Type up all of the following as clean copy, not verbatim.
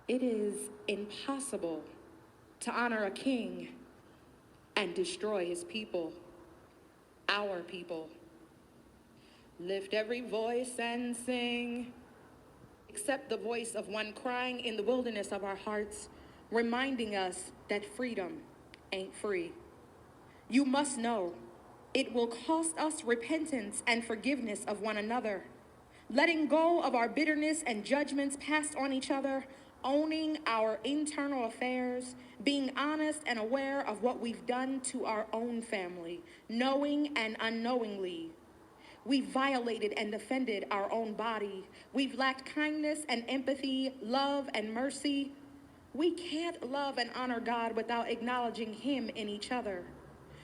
It is impossible to honor a king and destroy his people, our people. Lift every voice and sing, except the voice of one crying in the wilderness of our hearts, reminding us that freedom ain't free. You must know it will cost us repentance and forgiveness of one another, letting go of our bitterness and judgments passed on each other, owning our internal affairs, being honest and aware of what we've done to our own family, knowing and unknowingly. We've violated and offended our own body. We've lacked kindness and empathy, love and mercy. We can't love and honor God without acknowledging Him in each other.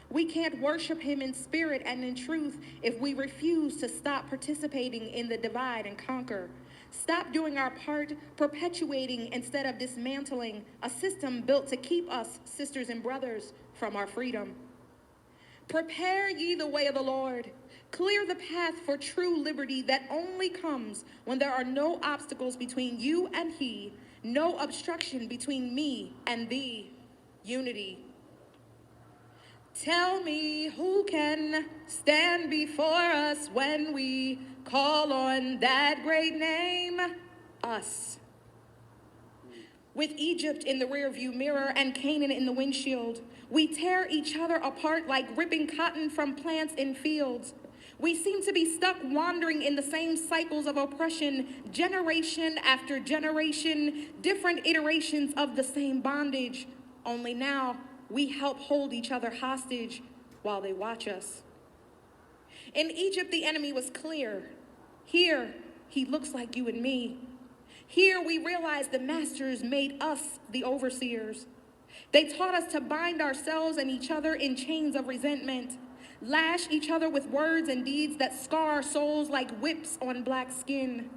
We can't worship Him in spirit and in truth if we refuse to stop participating in the divide and conquer. Stop doing our part, perpetuating instead of dismantling a system built to keep us, sisters and brothers, from our freedom. Prepare ye the way of the Lord. Clear the path for true liberty that only comes when there are no obstacles between you and He, no obstruction between me and thee. Unity. Tell me who can stand before us when we call on that great name? Us. With Egypt in the rearview mirror and Canaan in the windshield, we tear each other apart like ripping cotton from plants in fields. We seem to be stuck wandering in the same cycles of oppression, generation after generation, different iterations of the same bondage. Only now, we help hold each other hostage while they watch us. In Egypt, the enemy was clear. Here, he looks like you and me. Here, we realize the masters made us the overseers. They taught us to bind ourselves and each other in chains of resentment, lash each other with words and deeds that scar our souls like whips on black skin.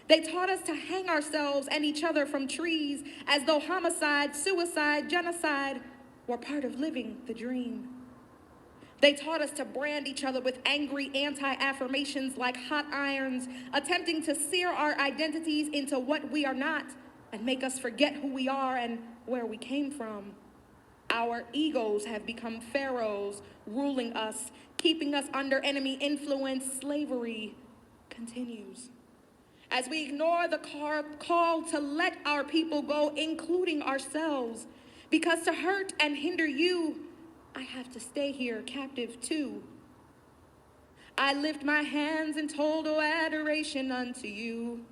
They taught us to hang ourselves and each other from trees as though homicide, suicide, genocide were part of living the dream. They taught us to brand each other with angry anti-affirmations like hot irons, attempting to sear our identities into what we are not and make us forget who we are and where we came from. Our egos have become pharaohs, ruling us, keeping us under enemy influence. Slavery continues. As we ignore the call to let our people go, including ourselves, because to hurt and hinder you, I have to stay here captive too. I lift my hands in total adoration unto you.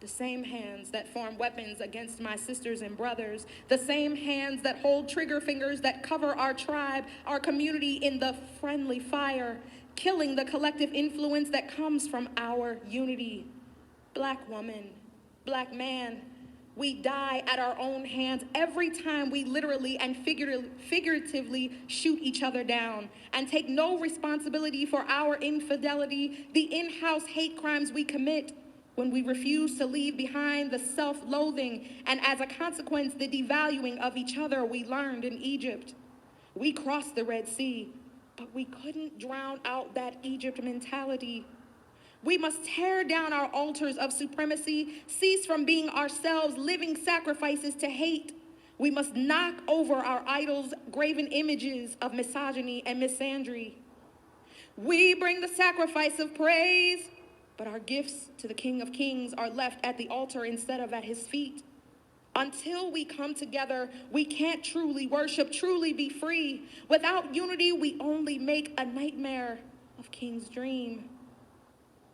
The same hands that form weapons against my sisters and brothers, the same hands that hold trigger fingers that cover our tribe, our community in the friendly fire, killing the collective influence that comes from our unity. Black woman, Black man, we die at our own hands every time we literally and figuratively shoot each other down and take no responsibility for our infidelity, the in-house hate crimes we commit when we refuse to leave behind the self-loathing and, as a consequence, the devaluing of each other we learned in Egypt. We crossed the Red Sea, but we couldn't drown out that Egypt mentality. We must tear down our altars of supremacy, cease from being ourselves living sacrifices to hate. We must knock over our idols' graven images of misogyny and misandry. We bring the sacrifice of praise, but our gifts to the King of Kings are left at the altar instead of at his feet. Until we come together, we can't truly worship, truly be free. Without unity, we only make a nightmare of King's dream.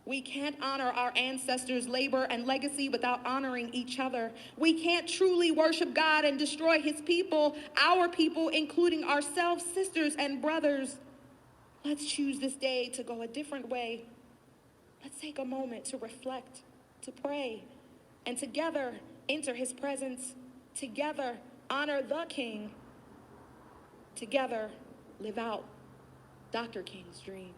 We can't honor our ancestors' labor and legacy without honoring each other. We can't truly worship God and destroy his people, our people, including ourselves, sisters and brothers. Let's choose this day to go a different way. Let's take a moment to reflect, to pray, and together enter his presence. Together honor the King. Together live out Dr. King's dream.